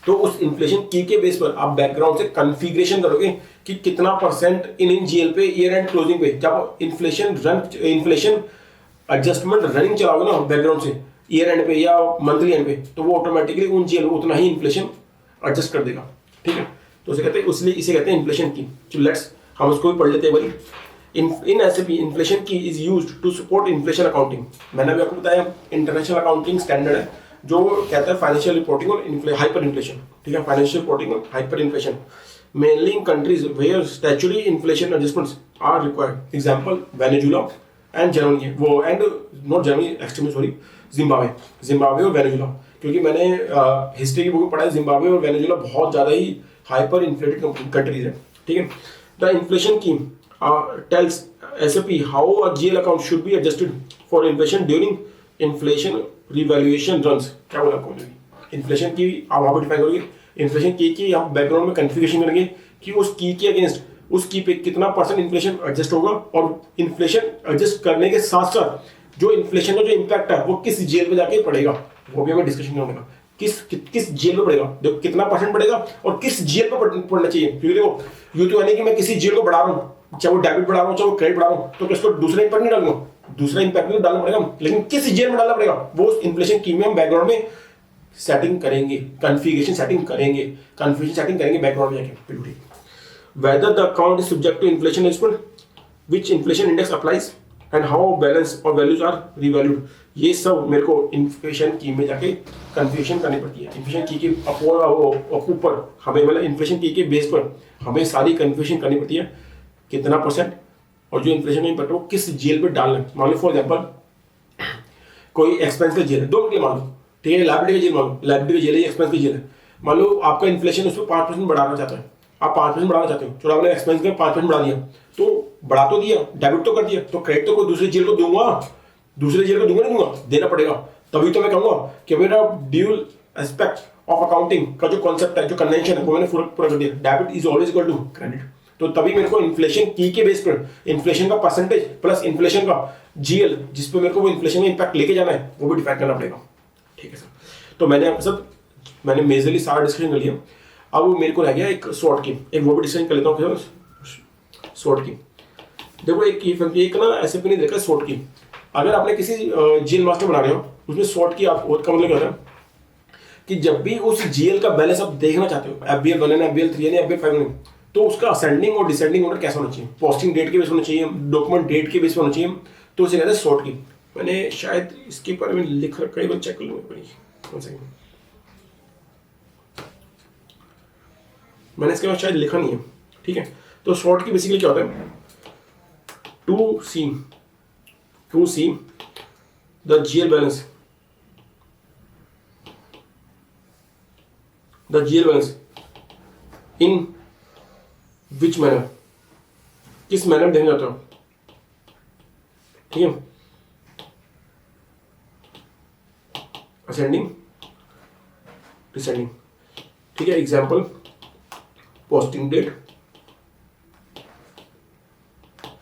तो उस इन्फ्लेशन की के बेस पर आप बैकग्राउंड से कॉन्फ़िगरेशन करोगे कि कितना परसेंट इन जीएल पे ईयर एंड क्लोजिंग पे, जब इन्फ्लेशन एडजस्टमेंट रनिंग चलाओगे ना बैकग्राउंड से ईयर एंड पे या मंथली एंड पे, तो वो ऑटोमेटिकली उन जीएल उतना ही इन्फ्लेशन एडजस्ट कर देगा। ठीक है, तो इसे कहते हैं इन्फ्लेशन की। तो लेट्स हम उसको भी पढ़ लेते हैं भाई। In SAP inflation key is used to support inflation accounting. मैंने अभी आपको बताया इंटरनेशनल अकाउंटिंग स्टैंडर्ड है जो कहता है फाइनेंशियल रिपोर्टिंग और हाइपर इन्फ्लेशन। ठीक है, फाइनेंशियल रिपोर्टिंग और hyper inflation mainly in countries where statutory inflation adjustments are required. Example Venezuela and Germany, वो and not Germany, extremely sorry, Zimbabwe और वेनेजुला, क्योंकि मैंने हिस्ट्री की बुक में पढ़ा है जिम्बाब्वे और वेनेजुला बहुत ज्यादा ही हाइपर इन्फ्लेटेड कंट्रीज है। ठीक है, the inflation key tells SAP how a GL account should be adjusted for inflation during inflation revaluation runs. क्या बोला आपको? इन्फ्लेशन की आप वहां पर डिफाइन करोगे, इन्फ्लेशन की आप बैकग्राउंड में कॉन्फ़िगरेशन करेंगे कि उस की के अगेंस्ट उस की पे कितना परसेंट इन्फ्लेशन एडजस्ट होगा, और इन्फ्लेशन एडजस्ट करने के साथ साथ जो इन्फ्लेशन का जो इम्पैक्ट है वो किस जेल पे जाके पड़ेगा, वो भी हमें डिस्कशन करने का। किस जेल पे पड़ेगा, देखो कितना परसेंट पड़ेगा और किस जेल पे पड़ना चाहिए। क्योंकि देखो यूं तो यानी कि मैं किसी जेल को बढ़ा रहा हूँ, चाहे वो डेबिट बढ़ा रहा हूँ चाहे वो क्रेडिट बढ़ा रहा हूँ, तो किसको दूसरा इम्पैक्ट नहीं डालूंगा, दूसरा इम्पैक्ट नहीं डालना पड़ेगा, लेकिन किस जेल में डालना पड़ेगा वो इन्फ्लेशन की में हम बैकग्राउंड में सेटिंग करेंगे, कॉन्फ़िगरेशन सेटिंग करेंगे, कन्फ्यूजन सेटिंग करेंगे बैकग्राउंड में जाके। बिल्कुल ठीक। Whether the account is subject to inflation adjustment, which inflation index applies, and how balance or values are revalued, ये सब मेरे को इन्फ्लेशन की में जाके कन्फ्यूजन करनी पड़ती है। इन्फ्लेशन की के ऊपर हमें मतलब इन्फ्लेशन की के बेस पर हमें सारी कन्फ्यूजन करनी पड़ती है, कितना परसेंट और जो इन्फ्लेशन का इम्पैक्ट वो किस जेल पे डालना है। मान लो फॉर एग्जाम्पल कोई एक्सपेंस का जेल है, 2 मिनट मान लो, ठीक है, लाइबिलिटी का जेल मान लो, लाइबिलिटी का जेल है, एक्सपेंस का जेल है। मान लो आपका इन्फ्लेशन उसमें 5% बढ़ाना चाहता है, आप 5% बढ़ाना चाहते हो, चलो आपने एक्सपेंस में 5% बढ़ा दिया, तो बढ़ा तो दिया, डेबिट तो कर दिया, तो क्रेडिट तो कोई दूसरे जेल को दूंगा, दूसरे जेल को दूंगा नहीं दूंगा, देना पड़ेगा। तभी तो मैं कहूंगा कि मेरा ड्यूल एस्पेक्ट ऑफ अकाउंटिंग का जो कॉन्सेप्ट है, जो कन्वेंशन है, वो मैंने पूरा कर दिया। Debit is always equal to credit. तो तभी मेरे को इन्फ्लेशन की के बेस पर इन्फ्लेशन का परसेंटेज प्लस इन्फ्लेशन का जीएल, जिस पे मेरे को वो इन्फ्लेशन का इंपैक्ट लेके जाना है, वो भी डिफाइन करना पड़ेगा। ठीक है सर, तो मैंने मेजरली सारा डिस्कशन कर लिया। अब मेरे को रह गया एक शॉर्ट की, एक वो भी डिस्कशन कर लेता हूँ शॉर्ट की। देखो एक ना ऐसे भी नहीं देखा शॉर्ट की, अगर आपने किसी जीएल मास्टर बना रहे हो उसमें शॉर्ट की आप का मतलब क्या होता है कि जब भी उस जीएल का बैलेंस आप देखना चाहते हो, एफबीएल 1 है, एफबीएल 3 है, एफबीएल 5 है, तो उसका असेंडिंग और डिसेंडिंग ऑर्डर कैसा होना चाहिए, पोस्टिंग डेट के बेस होना चाहिए, डॉक्यूमेंट डेट के बेस होना चाहिए, तो उसे कहते हैं शॉर्ट की। मैंने शायद इसके बारे में लिख रखा है, चेक कर लूँगा, मैंने इसके बाद शायद लिखा नहीं है। ठीक है, तो शॉर्ट की बेसिकली क्या होता है, to see to see the GL balance, in which manner, किस मैनर देखना चाहते हो, ठीक है, असेंडिंग डिसेंडिंग, ठीक है। एग्जाम्पल पोस्टिंग डेट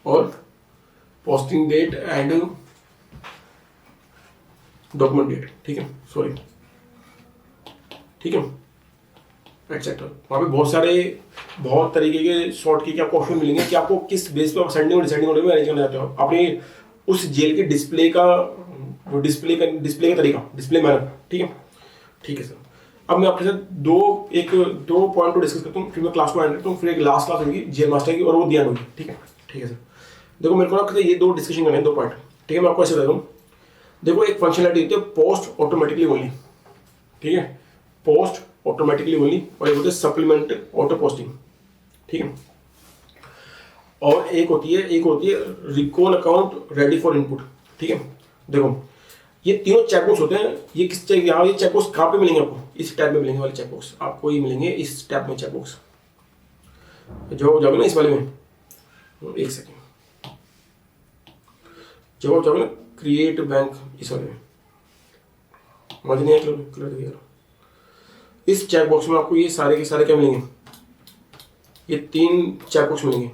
और posting date and document date, ठीक है, सॉरी, ठीक है, एक्सेट्रा। वहाँ पे बहुत तरीके के शॉर्ट की आपको ऑप्शन मिलेंगे कि आपको किस बेस पे असेंडिंग और डिसेंडिंग ऑर्डर में अरेंज करना चाहते हो, अपने उस जेल के डिस्प्ले का तरीका, डिस्प्ले मैनर, ठीक है, ठीक है सर। अब मैं आपके साथ दो पॉइंट को डिस्कस करता हूँ, फिर मैं क्लास को एंड करता हूँ, फिर एक लास्ट क्लास होगी जेल मास्टर की और वो ध्यान होगी, ठीक है, ठीक है सर। देखो मेरे को ना ये दो डिस्कशन करने हैं, 2 पॉइंट, ठीक है। मैं आपको ऐसे बता दूँ, देखो एक फंक्शनलिटी होती है पोस्ट ऑटोमेटिकली ओनली, ठीक है, पोस्ट ऑटोमेटिकली ओनली, और एक होती है सप्लीमेंट ऑटो पोस्टिंग, ठीक है। और एक होती है recall account ready for input, ठीक है। देखो ये तीनों चेकबॉक्स होते हैं, ये किस यहाँ ये चेकबॉक्स कहाँ पे मिलेंगे आपको, इस टैब में मिलेंगे वाले चेकबॉक्स, आपको ये मिलेंगे इस टैब में चेकबॉक्स, जो जाओगे ना इस वाले में, एक सेकेंड, जब जाओगे ना क्रिएट बैंक इस वाले में, मजे नहीं कलर दिया, इस चेकबॉक्स में आपको ये सारे के सारे क्या मिलेंगे, ये 3 चेकबॉक्स मिलेंगे,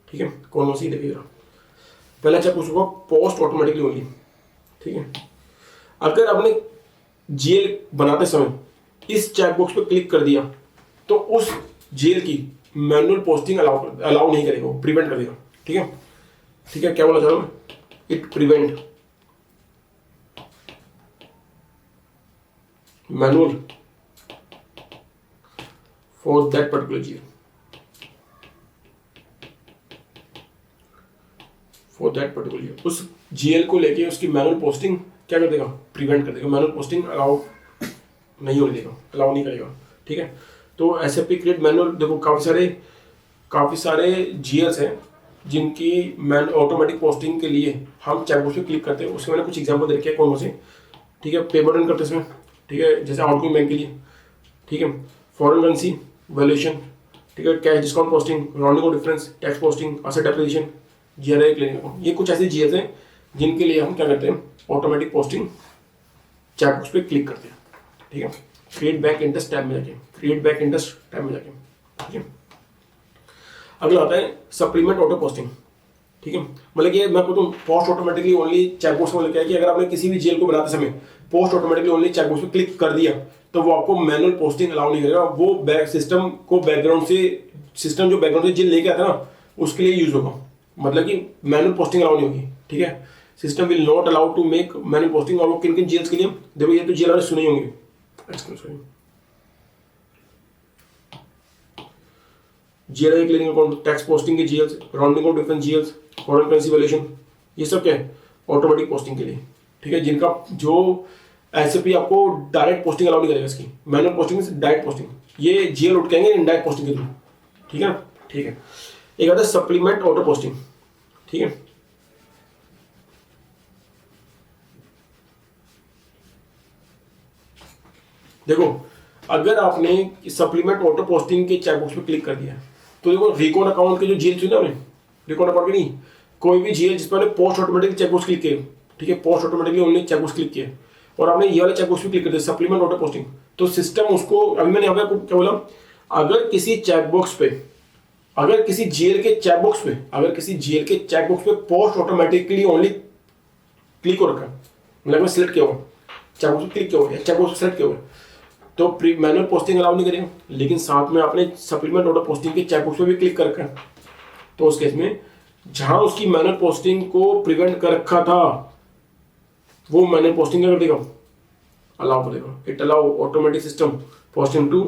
ठीक है। कौन सी देखिएगा, पहला चेकबॉक्स होगा पोस्ट ऑटोमेटिकली ओनली, ठीक है। अगर आपने जेल बनाते समय इस चेकबॉक्स पे क्लिक कर दिया तो उस जेल की मैनुअल पोस्टिंग अलाउ नहीं करेगा, प्रिवेंट कर देगा, ठीक है, ठीक है। क्या बोला चाह रहा हूं, it prevent manual for that particular GL, उस जेल को लेके उसकी मैनुअल पोस्टिंग क्या कर देगा, प्रिवेंट कर देगा, मैनुअल पोस्टिंग अलाउ नहीं होने देगा, अलाउ नहीं करेगा, ठीक है। तो एसएपी क्रिएट मैनुअल, देखो काफ़ी सारे जीएल्स हैं जिनकी ऑटोमेटिक पोस्टिंग के लिए हम चेकबॉक्स पे क्लिक करते हैं, उसके मैंने कुछ एग्जांपल दे रखे हैं कौन से, ठीक है। पे बटन करते इसमें, ठीक है, जैसे आउटगोइंग बैंक के लिए, ठीक है, फॉरेन करेंसी वैल्यूएशन, ठीक है, cash discount posting, rounding off difference, tax posting, asset application, GRI clearing, ये कुछ ऐसी जीएल्स हैं जिनके लिए हम क्या करते हैं, ऑटोमेटिक पोस्टिंग चेकबॉक्स पे क्लिक करते हैं, ठीक है। क्रिएट बैंक इंटरेस्ट टैब में जाके, ठीक है। अगला आता है सप्लीमेंट ऑटो पोस्टिंग, ठीक है। मतलब कि मैं आपको पोस्ट ऑटोमेटिकली ओनली चेकबॉक्स में क्या है कि अगर आपने किसी भी जेल को बनाते समय पोस्ट ऑटोमेटिकली ओनली चेकबॉक्स पे क्लिक कर दिया तो वो आपको मैनुअल पोस्टिंग अलाउ नहीं करेगा, वो सिस्टम जो बैकग्राउंड से जेल लेके आता है ना उसके लिए यूज होगा, मतलब कि मैनुअल पोस्टिंग अलाउ नहीं होगी, ठीक है। System will not allow to make manual posting, और वो किन किन जेल्स के लिए, देखो ये तो जेल आपने सुने होंगे, GRI clearing account, tax posting के GLs, rounding off difference GLs, foreign currency valuation, ये सब क्या है ऑटोमेटिक पोस्टिंग के लिए, ठीक है। जिनका जो एसएपी आपको डायरेक्ट पोस्टिंग अलाउ नहीं करेगा, इसकी मैनुअल पोस्टिंग से डायरेक्ट पोस्टिंग, ये जीएल उठाएंगे इनडायरेक्ट पोस्टिंग के थ्रू, ठीक है, ठीक है। एक आता है सप्लीमेंट ऑटो पोस्टिंग, ठीक है। देखो अगर आपने सप्लीमेंट ऑटो पोस्टिंग के चेकबॉक्स पे क्लिक कर दिया तो देखो रिकॉन अकाउंट के जो जीएल चुना हमने, रिकॉन अकाउंट के नहीं, कोई भी जीएल जिस पर पोस्ट ऑटोमेटिक चेकबॉक्स क्लिक किए, ठीक है, post automatically only checkbox click किए और आपने ये वाले चेकबॉक्स पे क्लिक कर दिया सप्लीमेंट ऑटो पोस्टिंग, तो सिस्टम उसको, अभी मैंने यहाँ पे आपको क्या बोला, अगर किसी चेकबॉक्स पे, अगर किसी जेल के चेकबॉक्स पे पोस्ट ऑटोमेटिकली ओनली क्लिक हो रखा, मतलब मैं सिलेक्ट किया हुआ चेकबॉक्स क्लिक किया हुआ, चेकबॉक्स सेलेक्ट किया हुआ, तो मैनुअल पोस्टिंग अलाउ नहीं करेगा, लेकिन साथ में आपने सप्लीमेंट ऑटो पोस्टिंग के चेकबॉक्स पे भी क्लिक कर रखा है, तो उस केस में जहां उसकी मैनुअल पोस्टिंग को प्रिवेंट कर रखा था वो मैनुअल पोस्टिंग कर देगा, अलाउ कर देगा। It allow automatic system posting to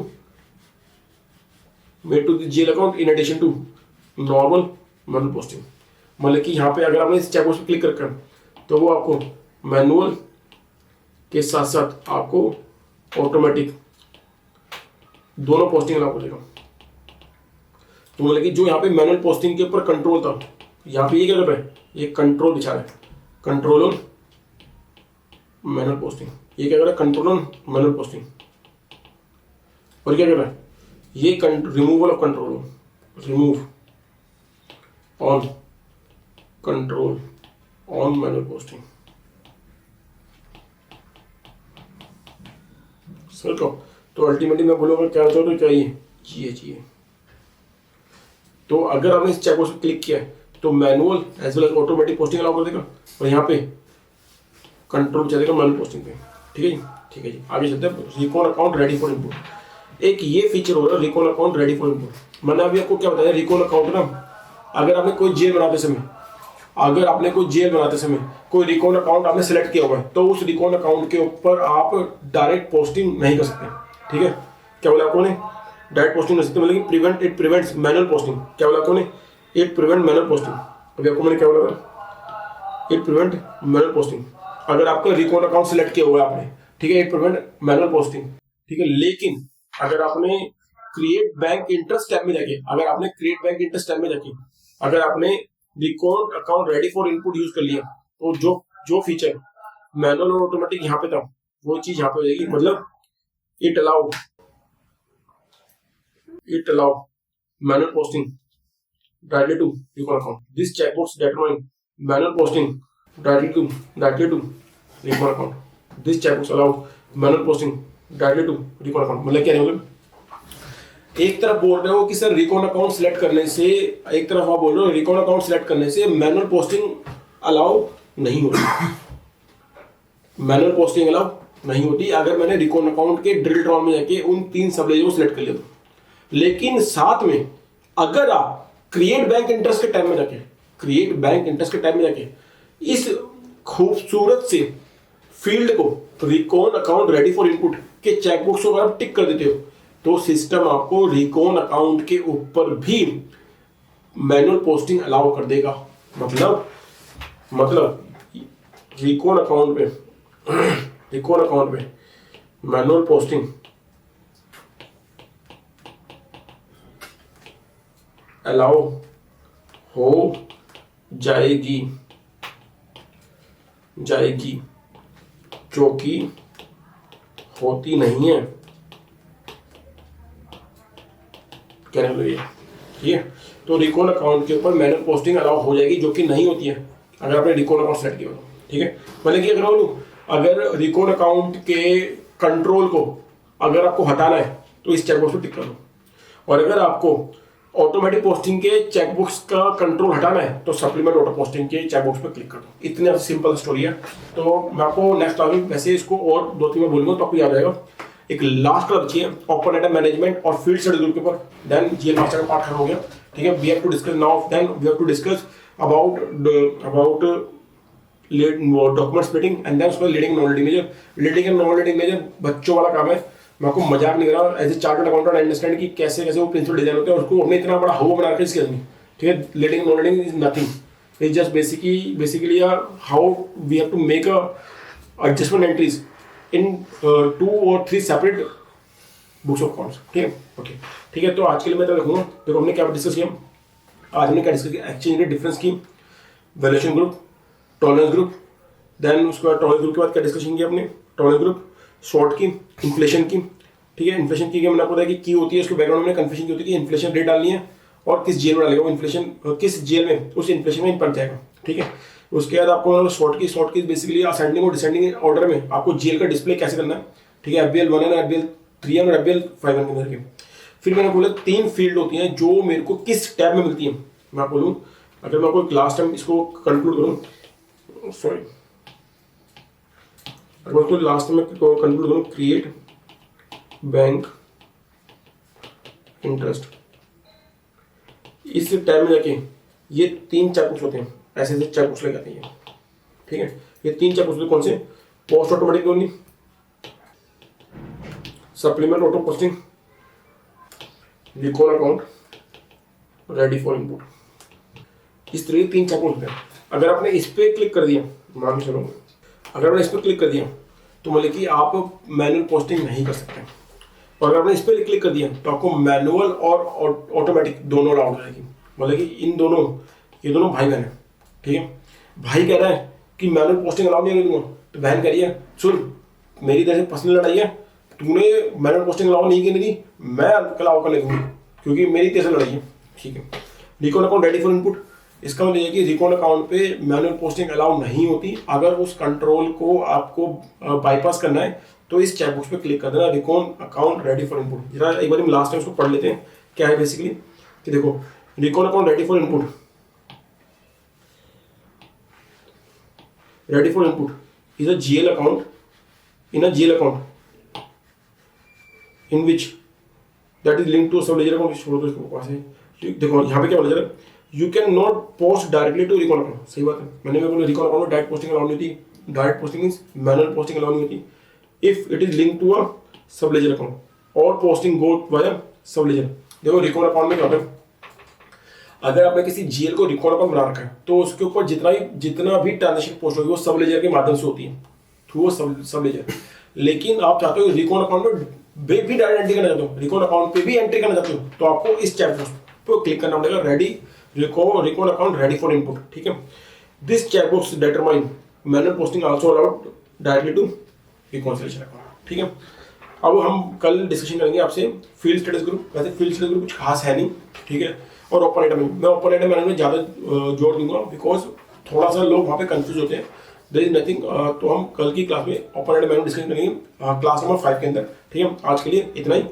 made to the GL account in addition to normal manual posting, मतलब कि यहाँ पे अगर आपने इस चेकबॉक्स पे क्लिक कर रखा तो वो आपको मैनुअल के साथ साथ आपको ऑटोमेटिक दोनों पोस्टिंग अलाउ करेगा। तो मतलब कि जो यहाँ पे मैनुअल पोस्टिंग के ऊपर कंट्रोल था, यहाँ पे ये क्या कर रहा है, ये कंट्रोल दिखा रहा है, कंट्रोल ऑन मैनुअल पोस्टिंग। ये क्या कर रहा है, कंट्रोल ऑन मैनुअल पोस्टिंग। और क्या कर रहा है, ये removal of control, remove on control on manual posting. Sir तो अल्टीमेटली मैं बोलूँगा क्या चाहता हूँ, चाहिए। तो अगर आपने इस चेकबॉक्स पर क्लिक किया है तो manual as well as automatic posting allow कर देगा, और यहाँ पे कंट्रोल चलेगा मैनुअल पोस्टिंग पे। ठीक है जी, आगे चलते हैं। Recon account ready for input, एक ये फीचर हो रहा है recon account ready for input. मैंने अभी आपको क्या बताया, रिकॉन अकाउंट ना, अगर आपने कोई जेल बनाते समय कोई रिकॉन अकाउंट आपने सेलेक्ट किया हुआ है, तो उस रिकॉन अकाउंट के ऊपर आप डायरेक्ट पोस्टिंग नहीं कर सकते। ठीक है, क्या बोला आपको ने, डायरेक्ट पोस्टिंग कर सकते, मतलब इट प्रिवेंट्स मैनुअल पोस्टिंग। क्या बोला आपको ने, इट प्रिवेंट मैनुअल पोस्टिंग। अभी आपको मैंने क्या बोला था, इट प्रिवेंट मैनुअल पोस्टिंग। अगर आपका रिकॉन अकाउंट सेलेक्ट किया हुआ है आपने, ठीक है, इट प्रिवेंट मैनुअल पोस्टिंग। ठीक है, लेकिन अगर आपने क्रिएट बैंक इंटरेस्ट टैब में जाके अगर आपने recon account ready for input use कर लिया, तो जो फीचर मैनुअल और ऑटोमेटिक यहाँ पे था, वो चीज यहाँ पे हो जाएगी। मतलब it allow manual posting directly to recon account. This checkbox determine manual posting directly to recon account. This checkbox allow manual posting directly to recon account. मतलब क्या है, मतलब एक तरफ बोल रहे हो कि सर रिकॉन अकाउंट सिलेक्ट करने से, एक तरफ आप बोल रहे हो रिकॉन अकाउंट सिलेक्ट करने से मैनुअल पोस्टिंग अलाउ नहीं होती। मैनुअल पोस्टिंग अलाउ नहीं होती अगर मैंने रिकॉन अकाउंट के ड्रिल डाउन में जाके उन 3 सबलेज को सिलेक्ट कर लिया तो। लेकिन साथ में अगर आप क्रिएट बैंक इंटरेस्ट के टाइम में जाके इस खूबसूरत से फील्ड को recon account ready for input के चेकबॉक्स को अगर आप टिक कर देते हो, तो सिस्टम आपको रिकॉन अकाउंट के ऊपर भी मैनुअल पोस्टिंग अलाउ कर देगा। मतलब रिकॉन अकाउंट पे मैनुअल पोस्टिंग अलाउ हो जाएगी जो कि होती नहीं है। कहने लो ये, ठीक है। तो रिकॉन अकाउंट के ऊपर मैनुअल पोस्टिंग अलाउ हो जाएगी जो कि नहीं होती है अगर आपने रिकॉन अकाउंट सेलेक्ट किया हो। ठीक है, मतलब कि अगर रिकॉन अकाउंट के कंट्रोल को अगर आपको हटाना है तो इस चेकबॉक्स पर टिक कर लो, और अगर आपको ऑटोमेटिक पोस्टिंग के चेकबॉक्स का कंट्रोल हटाना है तो सप्लीमेंट ऑटो पोस्टिंग के चेकबॉक्स पर क्लिक कर दो। इतनी सिंपल स्टोरी है। तो मैं आपको नेक्स्ट टॉपिक वैसे इसको और 2-3 में बोलूंगा तो आपको याद आएगा। एक लास्ट क्लब चाहिए ओपन डाटा मैनेजमेंट और फील्ड स्टडी ग्रुप के ऊपर, देन जीएल मास्टर का पार्ट खत्म हो गया। ठीक है, we have to discuss now, then we have to discuss about document splitting and then उसके बाद leading and non leading major बच्चों वाला काम है। मैं आपको मजाक नहीं कर रहा, as a chartered accountant understand कि कैसे कैसे वो प्रिंसिपल डिजाइन होते हैं और उसको हमने इतना बड़ा हवा बना के इसके अंदर। ठीक है, leading non leading is nothing, is just basically how we have to make a adjustment entries in 2 or 3 separate books of accounts. ठीक है, ओके, ठीक है। तो आज के लिए मैं तो देखूंगा, देखो हमने क्या डिस्कस किया, आज हमने क्या डिस्कस किया, एक्सचेंज रेट डिफरेंस की, valuation group, tolerance group, then उसके बाद टॉलरेंस ग्रुप के बाद क्या डिस्कशन किया हमने, टॉलरेंस ग्रुप, शॉर्ट की, इन्फ्लेशन की। ठीक है, इन्फ्लेशन की मैंने आपको बताया कि की होती है, उसके बैकग्राउंड में कन्फ्यूजन की होती है कि इन्फ्लेशन रेट डालनी है और किस जेल में डालेगा वो इन्फ्लेशन, किस जेल में उस इन्फ्लेशन में पड़ जाएगा। ठीक है, उसके बाद आपको शॉर्ट की बेसिकली असेंडिंग और डिसेंडिंग ऑर्डर में आपको जेल का डिस्प्ले कैसे करना है। ठीक है, FBL 1 और FBL 3 और FBL 5 के अंदर के। फिर मैंने बोला 3 फील्ड होती हैं जो मेरे को किस टैब में मिलती है। मैं बोलूँ, अगर मैं आपको लास्ट टाइम इसको कंक्लूड करूँ, सॉरी, अगर उसको लास्ट में कंक्लूड करूँ, क्रिएट बैंक इंटरेस्ट, इस टैब में जाके ये 3 चेकबॉक्स होते हैं, ऐसे चेकबॉक्स लेके आते हैं। ठीक है, ये 3 चेकबॉक्स होते हैं, कौन से, post automatic only, supplement auto posting, recon account ready for input. इस तरह 3 चेकबॉक्स होते हैं। अगर आपने इस पर क्लिक कर दिया, मान के चलो, अगर आपने इस पर क्लिक कर दिया तो मतलब कि आप मैनुअल पोस्टिंग नहीं कर सकते, और अगर आपने इस पर क्लिक कर दिया तो आपको मैनुअल और ऑटोमेटिक दोनों अलाउड हो जाएगी। मतलब कि इन दोनों, ये दोनों भाई बहन है। ठीक है, भाई कह रहा है कि मैनुअल पोस्टिंग अलाउ नहीं करने दूंगा, तो बहन कह रही है सुन मेरी तरह से पर्सनल लड़ाई है, तूने मैनुअल पोस्टिंग अलाउ नहीं करने दी, मैं अलाउ कर दूंगी क्योंकि मेरी तेरे से लड़ाई है। ठीक है, recon account ready for input, इसका मतलब ये कि रिकॉन अकाउंट पे मैनुअल पोस्टिंग अलाउ नहीं होती। अगर उस कंट्रोल को आपको बाईपास करना है तो इस चेक बॉक्स पे क्लिक कर देना, recon account ready for input. जरा एक बार हम लास्ट टाइम उसको पढ़ लेते हैं क्या है बेसिकली, कि देखो recon account ready for input, ready for input is a GL account, in a GL account in which that is linked to a subledger account। छोड़ो तो इसको पास है। देखो यहाँ पे क्या बोला जा रहा है, you can not post directly to recon account. सही बात है, मैंने बोला रिकॉन अकाउंट में डायरेक्ट पोस्टिंग अलाउ नहीं थी, direct posting means manual posting allow नहीं होती if it is link to a subledger account और पोस्टिंग गो वाया सबलेजर। देखो रिकॉन अकाउंट में क्या होता है, अगर आपने किसी जीएल को रिकॉर्ड अकाउंट बना रखा है तो उसके ऊपर जितना भी ट्रांजेक्शन पोस्ट होगी वो सब लेजर के माध्यम से होती है, थ्रू वो सब लेजर। लेकिन आप चाहते हो रिकॉर्ड अकाउंट में भी डायरेक्ट एंट्री करना चाहते हो, रिकॉर्ड अकाउंट पे भी एंट्री करना चाहते हो, तो आपको इस चेक बॉक्स पे क्लिक करना पड़ेगा, ready record account ready for input. ठीक है, this check box determine manual posting also allowed directly to reconciliation account. ठीक है, अब हम कल डिस्कशन करेंगे आपसे फील्ड स्टेटस ग्रुप। वैसे फील्ड स्टेटस ग्रुप कुछ खास है नहीं, ठीक है, और ओपन आइटम मैं ओपन आइटम मैनेजमेंट ज़्यादा जोड़ दूंगा बिकॉज थोड़ा सा लोग वहाँ पे कंफ्यूज होते हैं, देयर इज नथिंग। तो हम कल की क्लास में ओपन आइटम मैनेजमेंट डिस्कशन करेंगे क्लास नंबर 5 के अंदर। ठीक है, आज के लिए इतना ही।